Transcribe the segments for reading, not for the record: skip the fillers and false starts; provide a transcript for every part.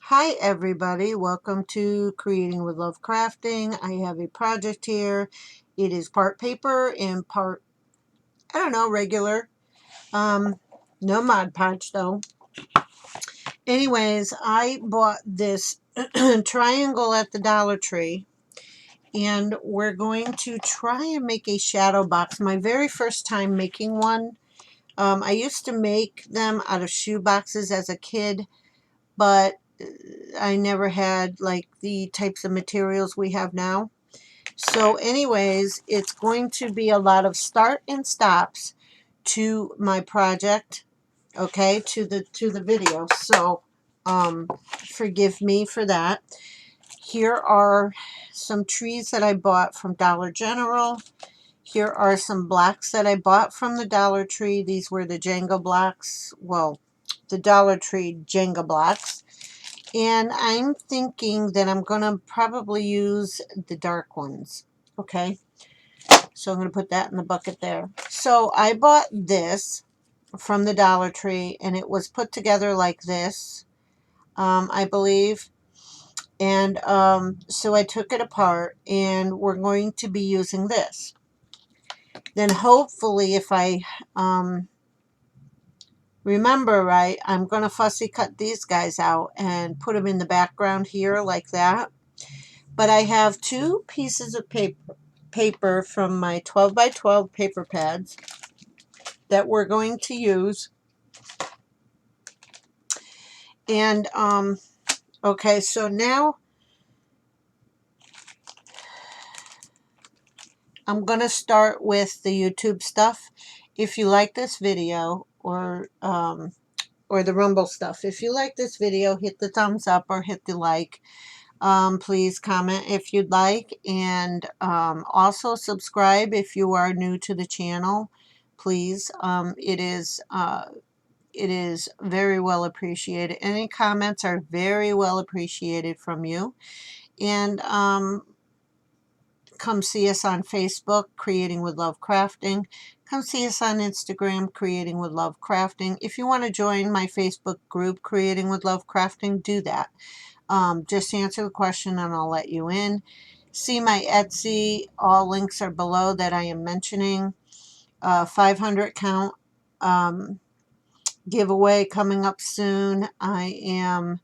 Hi everybody, welcome to Creating with Love Crafting. I have a project here. It is part paper and part, I don't know, regular. No Mod Podge though. Anyways, I bought this triangle at the Dollar Tree and we're going to try and make a shadow box. My very first time making one. I used to make them out of shoe boxes as a kid, but I never had like the types of materials we have now. So anyways, it's going to be a lot of start and stops to my project, okay, to the video. So forgive me for that. Here are some trees that I bought from Dollar General. Here are some blocks that I bought from the Dollar Tree. These were the Jenga blocks. Well, the Dollar Tree Jenga blocks. And I'm thinking that I'm going to probably use the dark ones. Okay. So I'm going to put that in the bucket there. So I bought this from the Dollar Tree and it was put together like this, I believe. And so I took it apart and we're going to be using this. Then hopefully if I remember right, I'm going to fussy cut these guys out and put them in the background here like that. But I have two pieces of paper from my 12 by 12 paper pads that we're going to use. And okay, so now I'm going to start with the YouTube stuff. If you like this video or the Rumble stuff, if you like this video, hit the thumbs up or hit the like. Please comment if you'd like, and also subscribe if you are new to the channel. Please, it is very well appreciated. Any comments are very well appreciated from you. And come see us on Facebook, Creating with Love Crafting. Come see us on Instagram, Creating with Love Crafting. If you want to join my Facebook group, Creating with Love Crafting, do that. Just answer the question and I'll let you in. See my Etsy. All links are below that I am mentioning. 500 count giveaway coming up soon. I am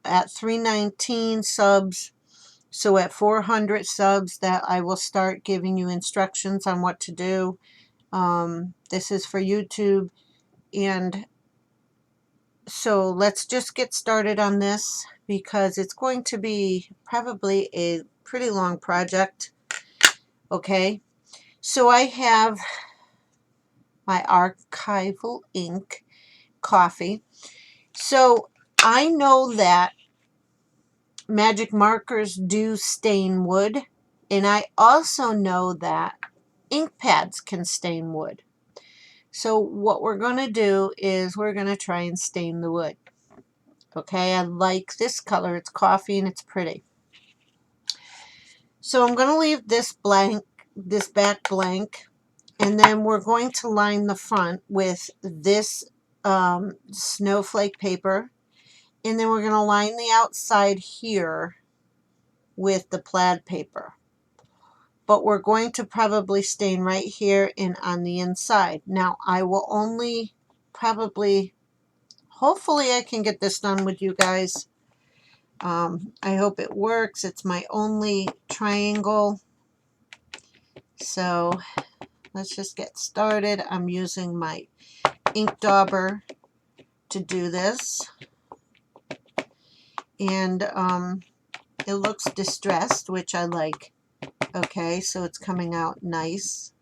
at 319 subs. So at 400 subs that I will start giving you instructions on what to do. This is for YouTube. And so let's just get started on this because it's going to be probably a pretty long project. Okay. So I have my archival ink coffee. So I know that magic markers do stain wood, and I also know that ink pads can stain wood. So what we're going to do is we're going to try and stain the wood. Okay, I like this color. It's coffee and it's pretty. So I'm going to leave this blank, this back blank, and then we're going to line the front with this snowflake paper, and then we're going to line the outside here with the plaid paper. But we're going to probably stain right here and on the inside. Now I will only probably, hopefully I can get this done with you guys. I hope it works. It's my only triangle. So let's just get started. I'm using my ink dauber to do this. And it looks distressed, which I like. Okay, so it's coming out nice.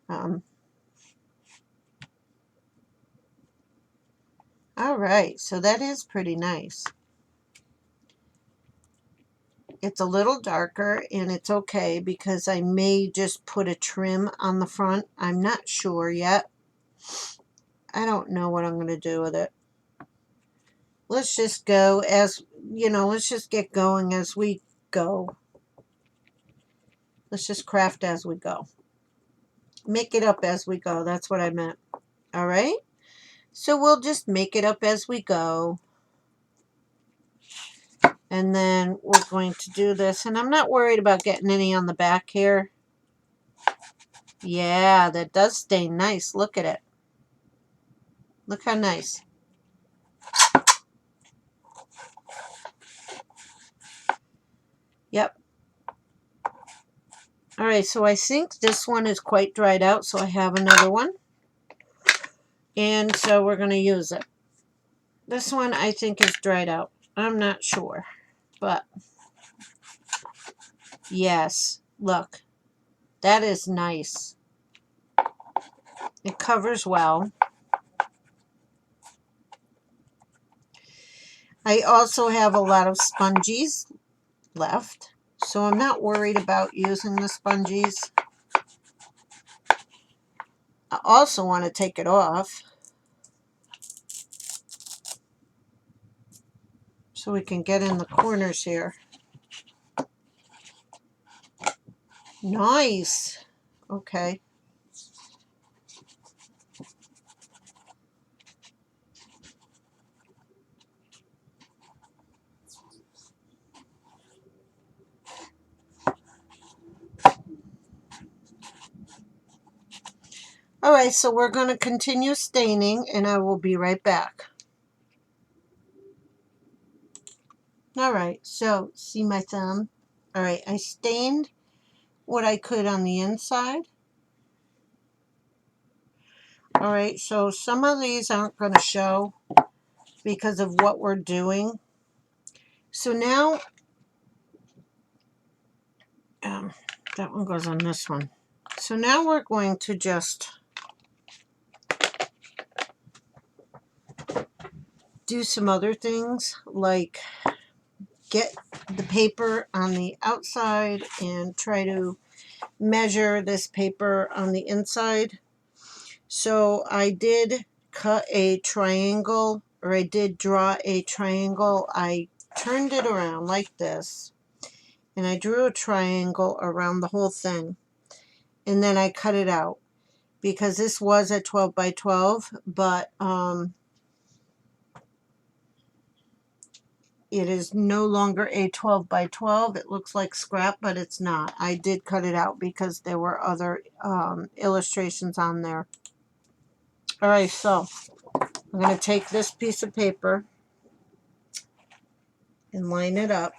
All right, so that is pretty nice. It's a little darker, and it's okay because I may just put a trim on the front. I'm not sure yet. I don't know what I'm going to do with it. Let's just go as, you know, let's just get going as we go. Let's just craft as we go. Make it up as we go. That's what I meant. All right? So we'll just make it up as we go. And then we're going to do this. And I'm not worried about getting any on the back here. Yeah, that does stain nice. Look at it. Look how nice. Yep. All right, so I think this one is quite dried out, so I have another one. And so we're going to use it. This one I think is dried out. I'm not sure. But, yes, look. That is nice. It covers well. I also have a lot of spongies left, so I'm not worried about using the spongies. I also want to take it off so we can get in the corners here. Nice. Okay. Alright, so we're going to continue staining, and I will be right back. Alright, so see my thumb? Alright, I stained what I could on the inside. Alright, so some of these aren't going to show because of what we're doing. So now, that one goes on this one. So now we're going to just do some other things, like get the paper on the outside and try to measure this paper on the inside. So I did cut a triangle, or I did draw a triangle. I turned it around like this, and I drew a triangle around the whole thing, and then I cut it out because this was a 12 by 12, but it is no longer a 12 by 12. It looks like scrap, but it's not. I did cut it out because there were other illustrations on there. Alright, so I'm going to take this piece of paper and line it up.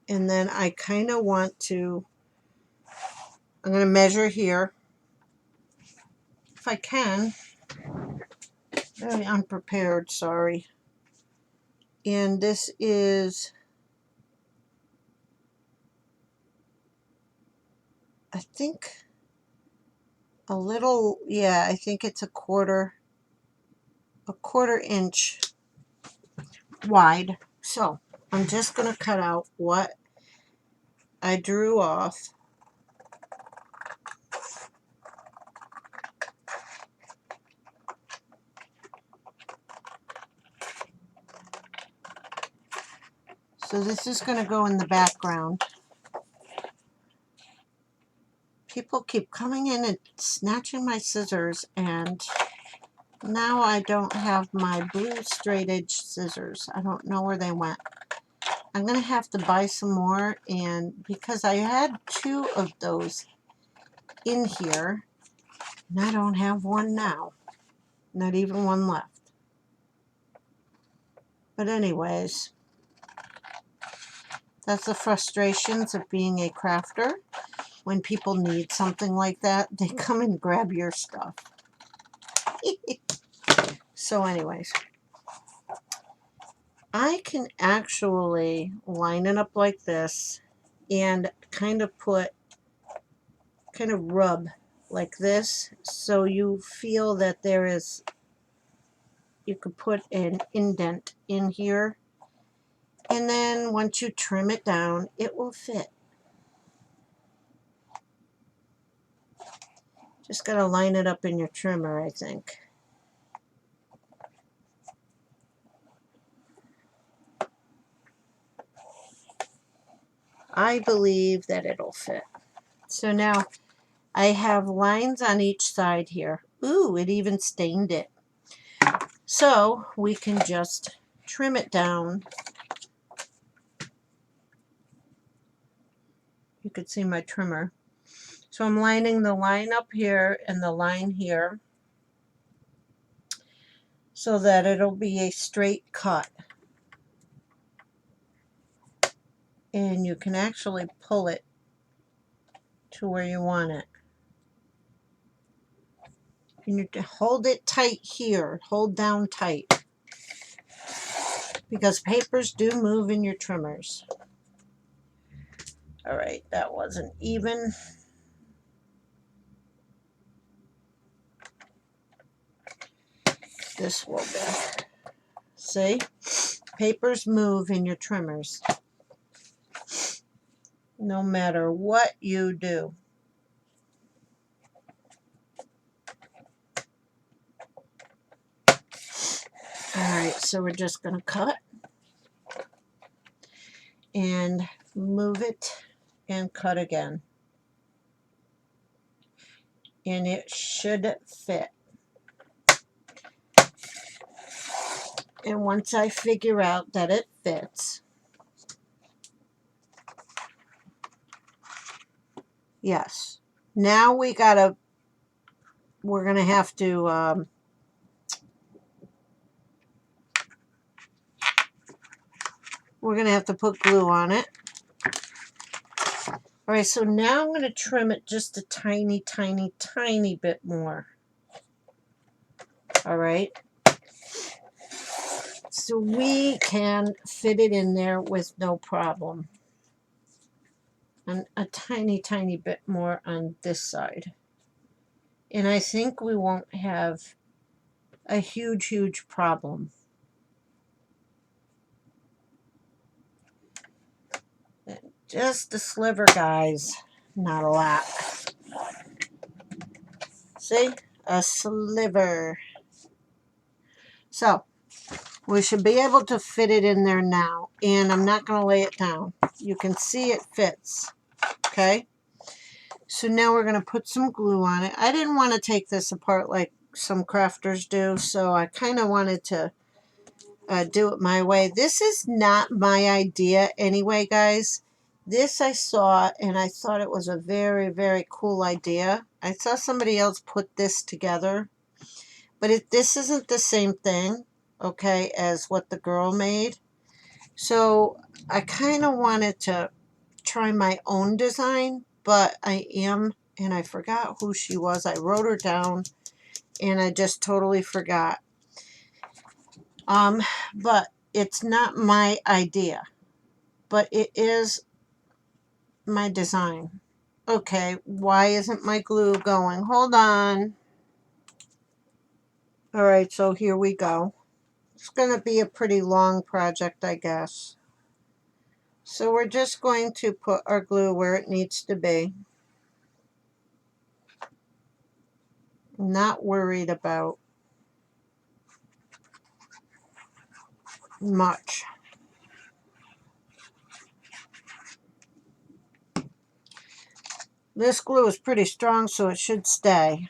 And then I kind of want to, I'm going to measure here. If I can. Very unprepared, sorry. And this is, I think, a little, yeah, I think it's a quarter inch wide. So I'm just going to cut out what I drew off. So this is going to go in the background. People keep coming in and snatching my scissors, and now I don't have my blue straight edge scissors. I don't know where they went. I'm going to have to buy some more, and because I had 2 of those in here, and I don't have one now. Not even one left. But anyways, that's the frustrations of being a crafter. When people need something like that, they come and grab your stuff. So anyways, I can actually line it up like this and kind of rub like this, so you feel that there is, you could put an indent in here, and then once you trim it down, it will fit. Just got to line it up in your trimmer, I think. I believe that it'll fit. So now I have lines on each side here. Ooh, it even stained it. So we can just trim it down. You could see my trimmer. So I'm lining the line up here and the line here so that it'll be a straight cut. And you can actually pull it to where you want it. You need to hold it tight here, hold down tight, because papers do move in your trimmers. All right, that wasn't even. This will be. See? Papers move in your trimmers, no matter what you do. Alright, so we're just going to cut and move it and cut again. And it should fit. And once I figure out that it fits, yes. Now we're going to have to put glue on it. All right, so now I'm going to trim it just a tiny, tiny, tiny bit more. All right. So we can fit it in there with no problem. And a tiny, tiny bit more on this side. And I think we won't have a huge, huge problem. Just a sliver, guys. Not a lot. See? A sliver. So, we should be able to fit it in there now. And I'm not going to lay it down. You can see it fits. Okay? So now we're going to put some glue on it. I didn't want to take this apart like some crafters do. So I kind of wanted to do it my way. This is not my idea anyway, guys. This I saw and I thought it was a very, very cool idea. I saw somebody else put this together. But this isn't the same thing, okay, as what the girl made. So I kind of wanted to try my own design, but I forgot who she was. I wrote her down and I just totally forgot. But it's not my idea, but it is my design. Okay, why isn't my glue going? Hold on. All right, so here we go. It's going to be a pretty long project, I guess. So we're just going to put our glue where it needs to be. Not worried about much. This glue is pretty strong, so it should stay.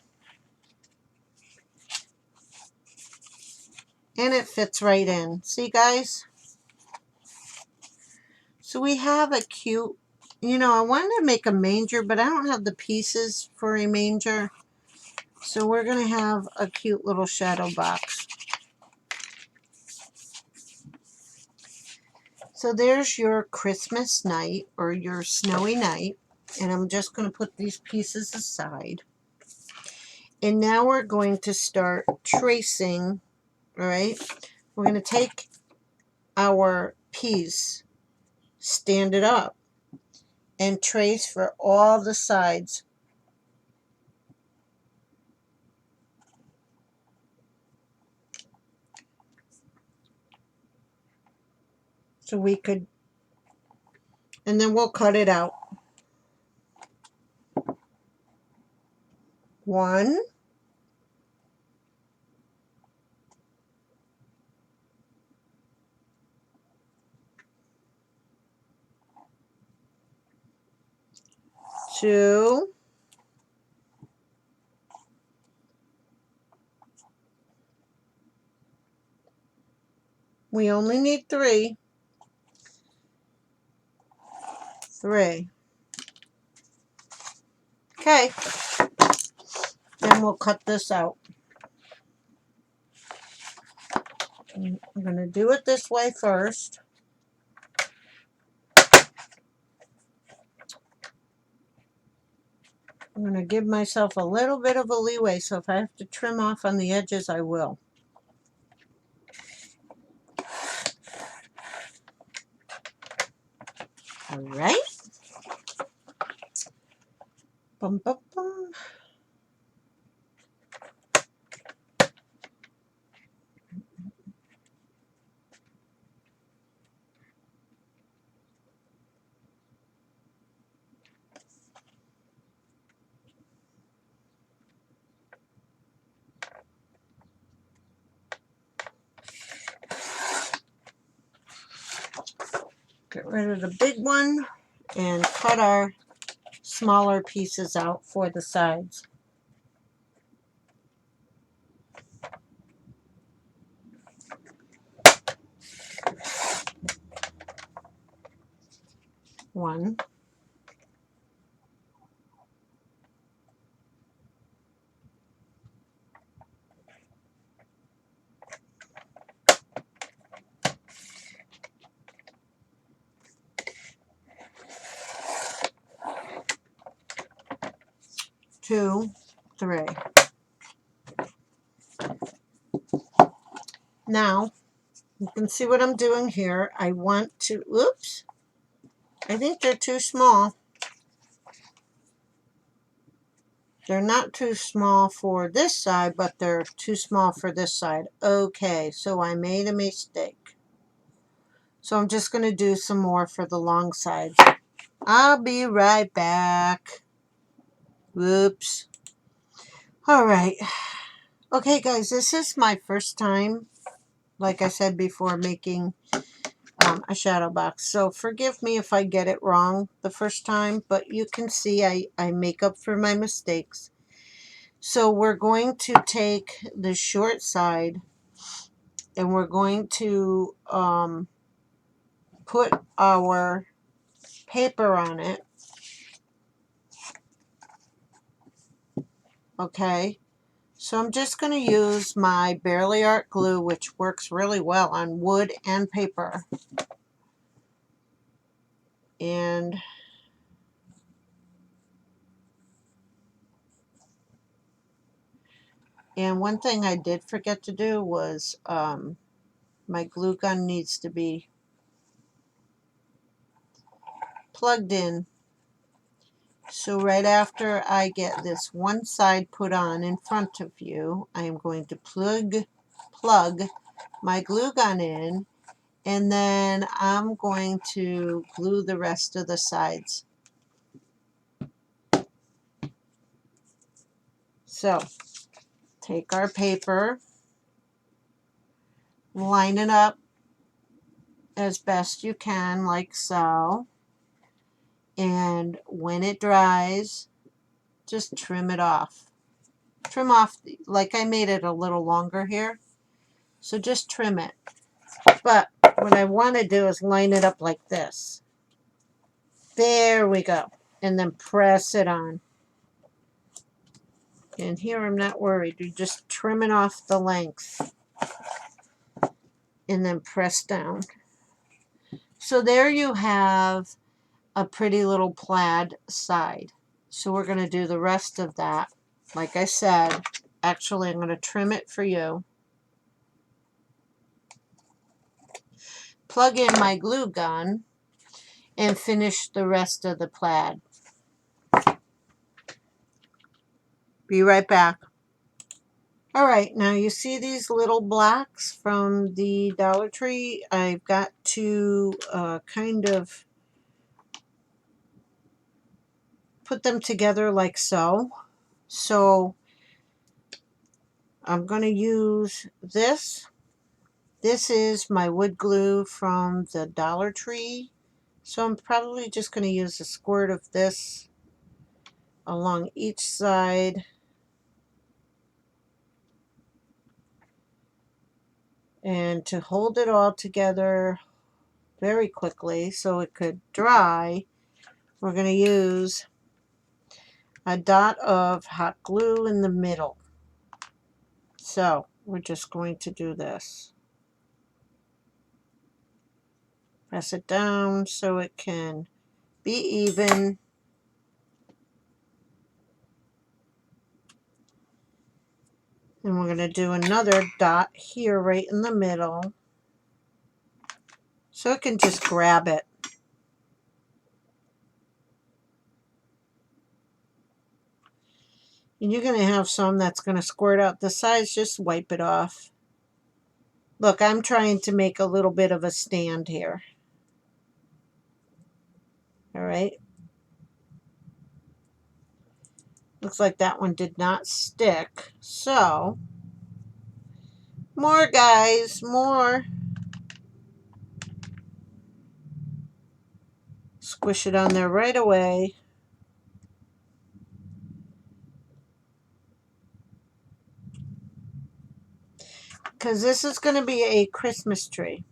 And it fits right in. See, guys? So we have a cute, I wanted to make a manger, but I don't have the pieces for a manger. So we're going to have a cute little shadow box. So there's your Christmas night or your snowy night. And I'm just going to put these pieces aside. And now we're going to start tracing, all right? We're going to take our piece, stand it up, and trace for all the sides. So we could, and then we'll cut it out. 1, 2, We only need three. Three. Okay. Then we'll cut this out. I'm going to do it this way first. I'm going to give myself a little bit of a leeway, so if I have to trim off on the edges, I will. All right. Bum, bum, bum. Get rid of the big one and cut our smaller pieces out for the sides. One. Two, three. Now, you can see what I'm doing here. I want to, oops, I think they're too small. They're not too small for this side, but they're too small for this side. Okay, so I made a mistake. So I'm just going to do some more for the long side. I'll be right back. Whoops. All right. Okay, guys, this is my first time, like I said before, making a shadow box. So forgive me if I get it wrong the first time, but you can see I make up for my mistakes. So we're going to take the short side and we're going to put our paper on it. Okay. So I'm just going to use my Barely Art glue, which works really well on wood and paper. And one thing I did forget to do was my glue gun needs to be plugged in. So right after I get this one side put on in front of you, I am going to plug my glue gun in, and then I'm going to glue the rest of the sides. So take our paper, line it up as best you can, like so, and when it dries, just trim it off. Trim off, like I made it a little longer here, so just trim it. But what I want to do is line it up like this. There we go. And then press it on. And here I'm not worried. You're just trimming off the length. And then press down. So there you have a pretty little plaid side. So we're going to do the rest of that. Like I said, actually I'm going to trim it for you. Plug in my glue gun and finish the rest of the plaid. Be right back. All right, now you see these little blocks from the Dollar Tree? I've got to kind of put them together like so. So I'm going to use this. This is my wood glue from the Dollar Tree. So I'm probably just going to use a squirt of this along each side. And to hold it all together very quickly so it could dry, we're going to use a dot of hot glue in the middle. So we're just going to do this. Press it down so it can be even. And we're going to do another dot here right in the middle so it can just grab it. And you're going to have some that's going to squirt out the sides. Just wipe it off. Look, I'm trying to make a little bit of a stand here. All right. Looks like that one did not stick. So, more guys, more. Squish it on there right away. Because this is going to be a Christmas tree.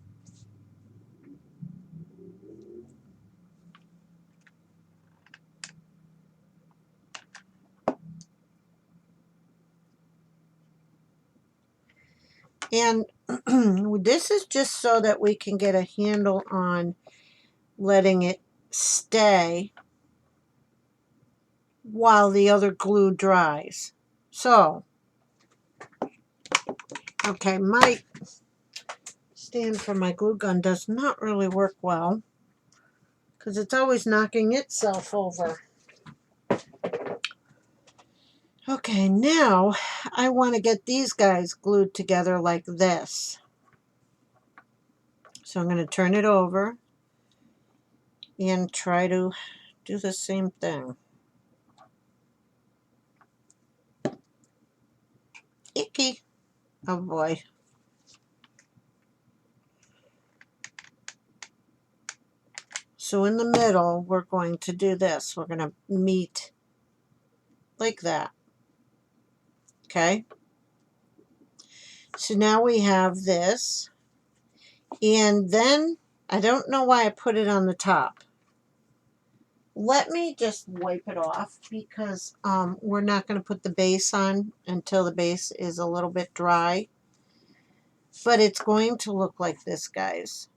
And this is just so that we can get a handle on letting it stay while the other glue dries. So, okay, my stand for my glue gun does not really work well because it's always knocking itself over. Okay, now I want to get these guys glued together like this. So I'm going to turn it over and try to do the same thing. Icky. Oh boy. So in the middle, we're going to do this. We're going to meet like that. Okay? So now we have this. And then, I don't know why I put it on the top. Let me just wipe it off because we're not going to put the base on until the base is a little bit dry. But it's going to look like this, guys.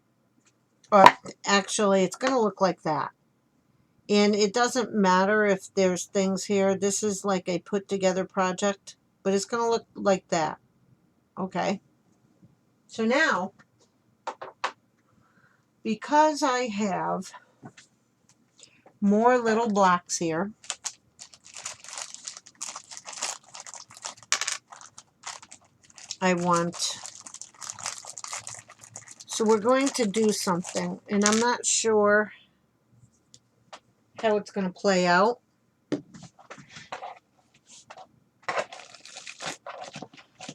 Or actually, it's going to look like that. And it doesn't matter if there's things here. This is like a put together project, but it's going to look like that. Okay. So now, because I have more little blocks here, so we're going to do something, and I'm not sure how it's going to play out.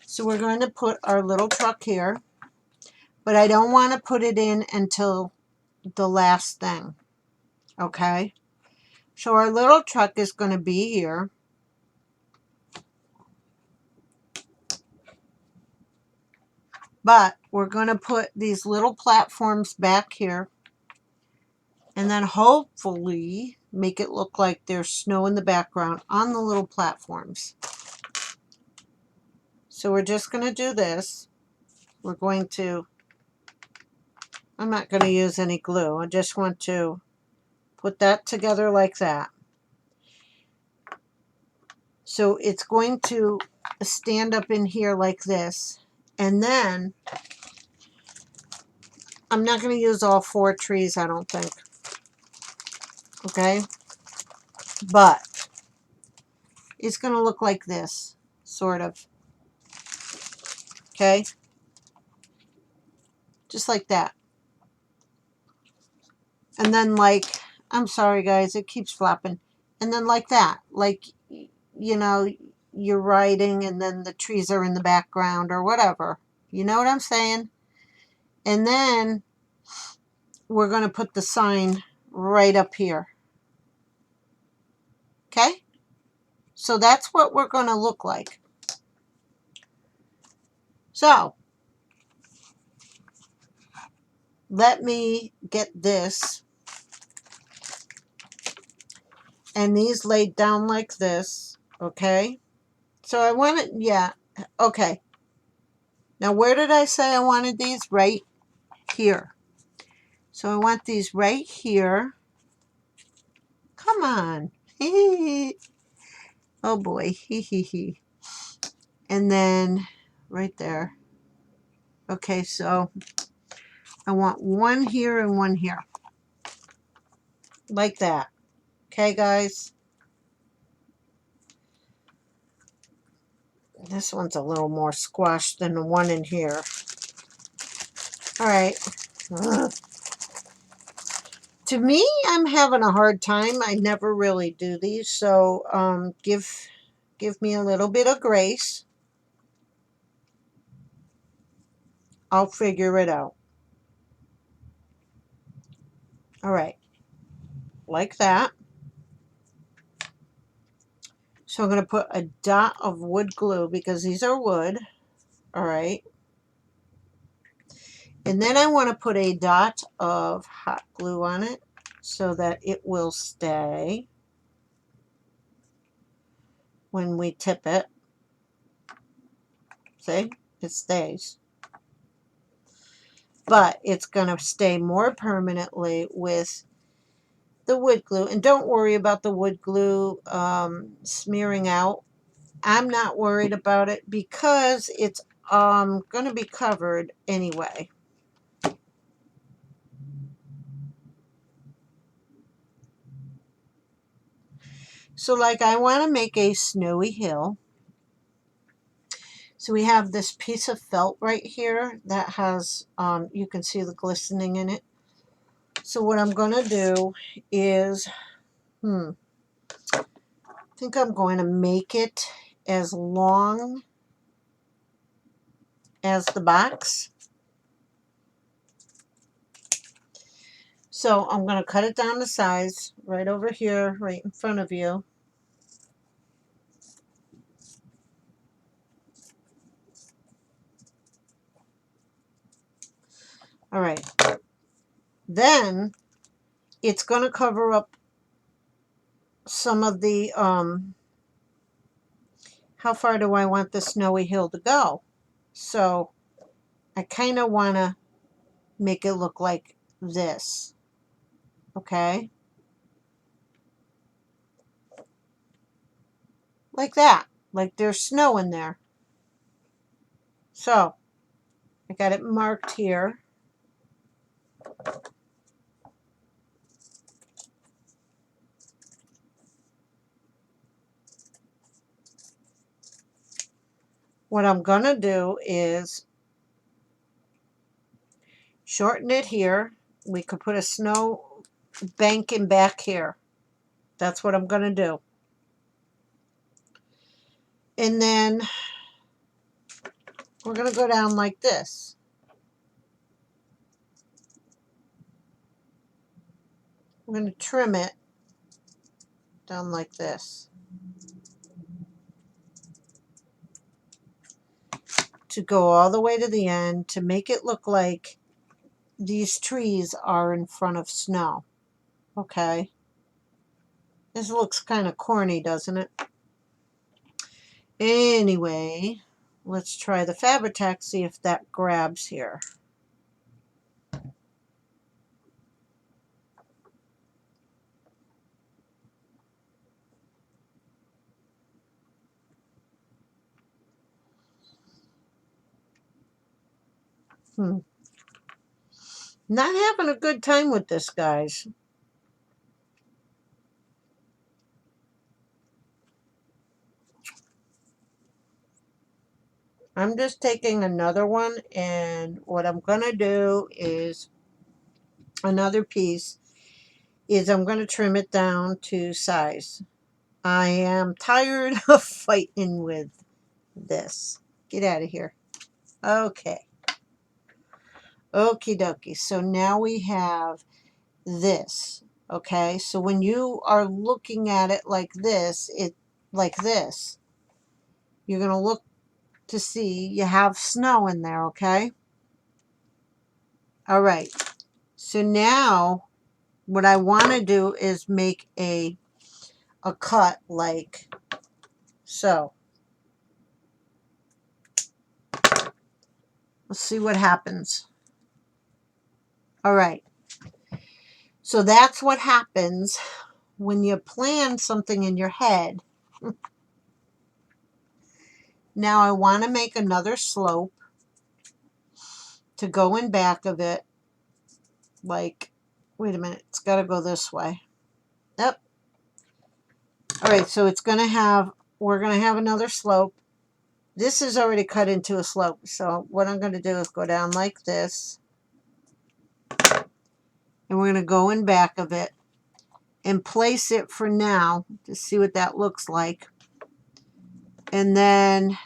So we're going to put our little truck here, but I don't want to put it in until the last thing. Okay? So our little truck is going to be here. But we're going to put these little platforms back here and then hopefully make it look like there's snow in the background on the little platforms. So we're just going to do this. We're going to, I'm not going to use any glue. I just want to put that together like that. So it's going to stand up in here like this. And then I'm not going to use all 4 trees, I don't think. Okay? But it's going to look like this, sort of. Okay? Just like that. And then like, I'm sorry guys, it keeps flopping. And then like that. Like, you know, you're riding and then the trees are in the background or whatever. You know what I'm saying? And then we're going to put the sign right up here. Okay? So that's what we're going to look like. So, let me get this and these laid down like this, okay? So I want it, yeah, okay. Now where did I say I wanted these? Right here. So I want these right here. Come on. Oh boy. And then right there. Okay, so I want one here and one here. Like that. Okay, guys? This one's a little more squashed than the one in here. All right. Ugh. To me, I'm having a hard time. I never really do these, so give me a little bit of grace. I'll figure it out. All right. Like that. So I'm going to put a dot of wood glue because these are wood. All right. And then I want to put a dot of hot glue on it so that it will stay when we tip it. See? It stays. But it's going to stay more permanently with the wood glue. And don't worry about the wood glue smearing out. I'm not worried about it because it's going to be covered anyway. So like I want to make a snowy hill. So we have this piece of felt right here that has, you can see the glistening in it. So what I'm going to do is, I think I'm going to make it as long as the box. So I'm going to cut it down to size right over here, right in front of you. All right. Then it's going to cover up some of the, how far do I want the snowy hill to go? So I kind of want to make it look like this. Okay? Like that. Like there's snow in there. So I got it marked here. What I'm going to do is shorten it here. We could put a snow bank in back here. That's what I'm going to do. And then we're going to go down like this. I'm going to trim it down like this to go all the way to the end to make it look like these trees are in front of snow. Okay? This looks kind of corny, doesn't it? Anyway, let's try the Fabri-Tac, see if that grabs here. Not having a good time with this, guys. I'm just taking another one, and what I'm going to do is another piece is I'm going to trim it down to size. I am tired of fighting with this. Get out of here. Okay. Okie dokie. So now we have this. Okay. So when you are looking at it like this, you're going to look to see you have snow in there. Okay. All right. So now what I want to do is make a cut like so. Let's see what happens. All right. So that's what happens when you plan something in your head. Now I want to make another slope to go in back of it. Like, wait a minute, it's got to go this way. Yep. All right, so it's going to have, we're going to have another slope. This is already cut into a slope. So what I'm going to do is go down like this. And we're going to go in back of it and place it for now to see what that looks like. And then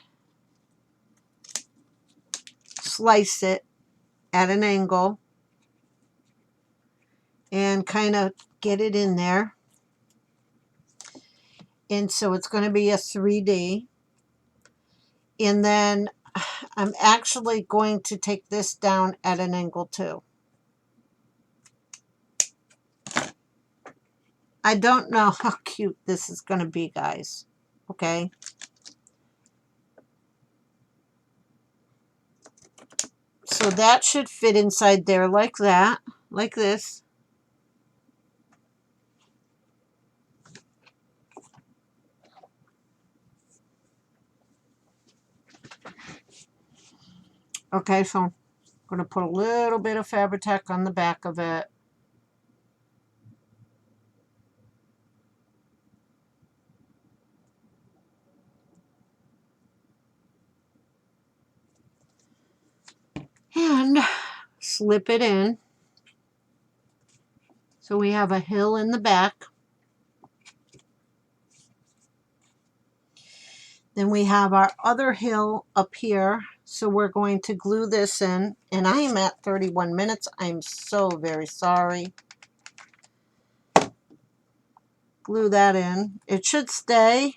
slice it at an angle and kind of get it in there. And so it's going to be a 3D. And then I'm actually going to take this down at an angle too. I don't know how cute this is going to be, guys. Okay. So that should fit inside there like that, like this. Okay, so I'm going to put a little bit of Fabri-Tac on the back of it. And slip it in. So we have a hill in the back. Then we have our other hill up here. So we're going to glue this in. And I am at 31 minutes. I'm so very sorry. Glue that in. It should stay.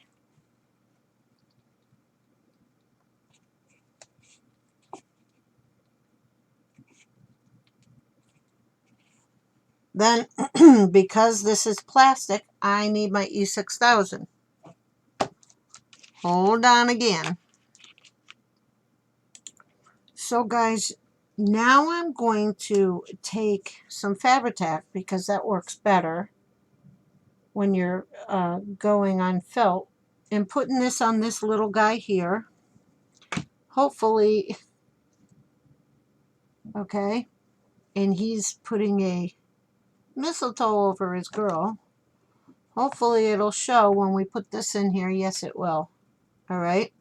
Then, because this is plastic, I need my E6000. Hold on again. So guys, now I'm going to take some Fabri-Tac because that works better when you're going on felt, and putting this on this little guy here. Hopefully, okay, and he's putting a mistletoe over his girl. Hopefully it'll show when we put this in here. Yes, it will. All right.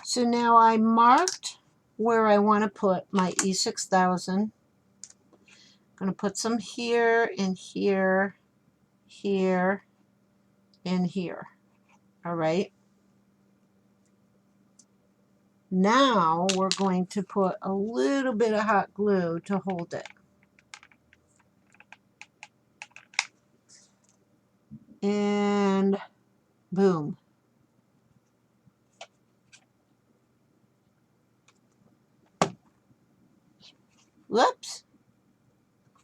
So now I marked where I want to put my E6000. I'm going to put some here and here, here, and here. All right. Now we're going to put a little bit of hot glue to hold it. And boom. Whoops.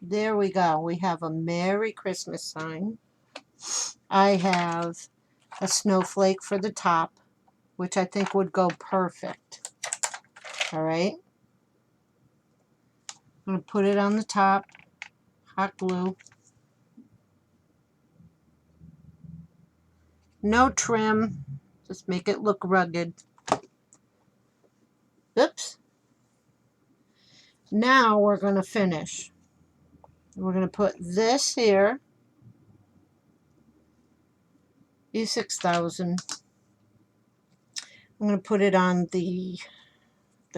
There we go. We have a Merry Christmas sign. I have a snowflake for the top, which I think would go perfect. All right. I'm going to put it on the top. Hot glue. No trim. Just make it look rugged. Oops. Now we're going to finish. We're going to put this here. E6000. I'm going to put it on the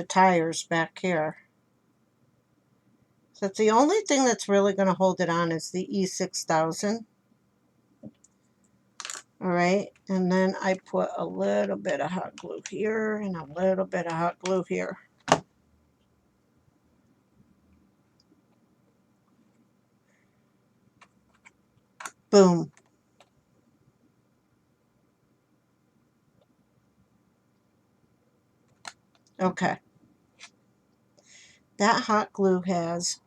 tires back here. So that's the only thing that's really going to hold it on is the E6000. All right, and then I put a little bit of hot glue here and a little bit of hot glue here. Boom. Okay. That hot glue has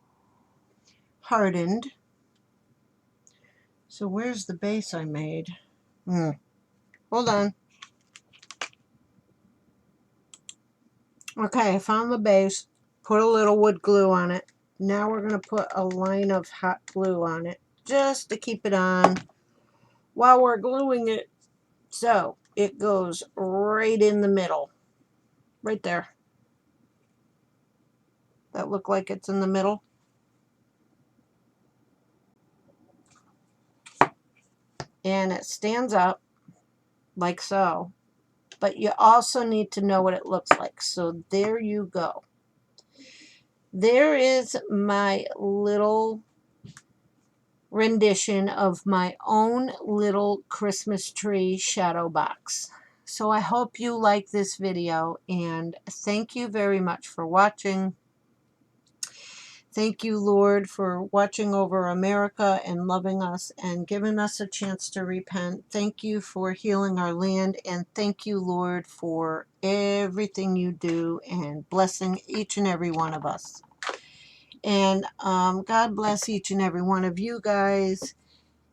hardened. So where's the base I made? Hold on. Okay, I found the base. Put a little wood glue on it. Now we're going to put a line of hot glue on it just to keep it on while we're gluing it. So it goes right in the middle. Right there. That look like it's in the middle? And it stands up like so. But you also need to know what it looks like. So there you go. There is my little rendition of my own little Christmas tree shadow box. So I hope you like this video, and thank you very much for watching. Thank you, Lord, for watching over America and loving us and giving us a chance to repent. Thank you for healing our land, and thank you, Lord, for everything you do and blessing each and every one of us. And God bless each and every one of you guys.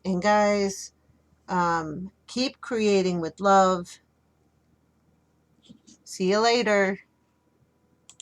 And guys, keep creating with love. See you later.